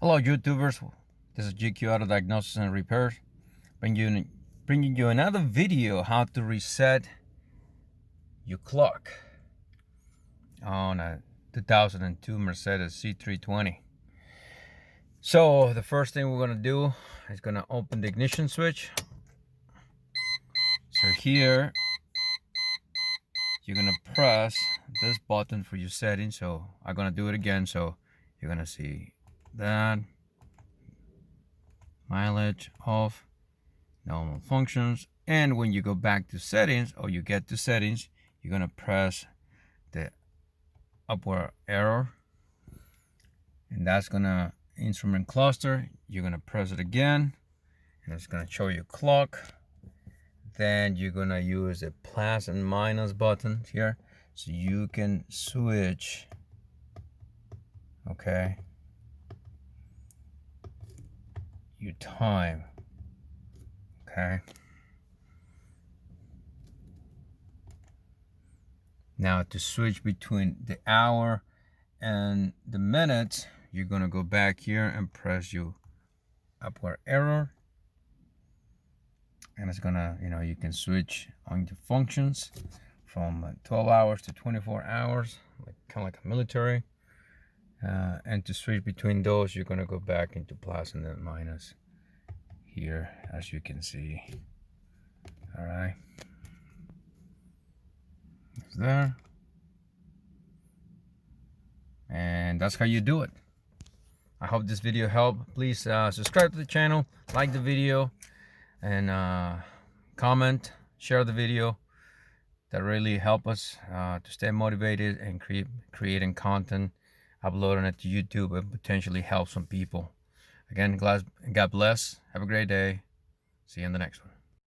Hello YouTubers, this is GQ Auto Diagnosis and Repairs, bringing you another video how to reset your clock on a 2002 Mercedes C320. So the first thing we're going to do is going to open the ignition switch. So here you're going to press this button for your settings. So I'm going to do it again, so you're going to see that. Mileage off, normal functions, and when you go back to settings, or you get to settings, you're gonna press the upward arrow, and that's gonna instrument cluster. You're gonna press it again, and it's gonna show you clock. Then you're gonna use the plus and minus button here, so you can switch. Okay, your time. Okay, now to switch between the hour and the minutes, you're gonna go back here and press your upward arrow, and it's gonna, you can switch on the functions from 12 hours to 24 hours, kind of like a military. And to switch between those, you're gonna go back into plus and then minus here, as you can see. All right, it's there, and that's how you do it. I hope this video helped. Please subscribe to the channel, like the video, and comment, share the video. That really help us to stay motivated and creating content, uploading it to YouTube, and potentially help some people. Again, God bless. Have a great day. See you in the next one.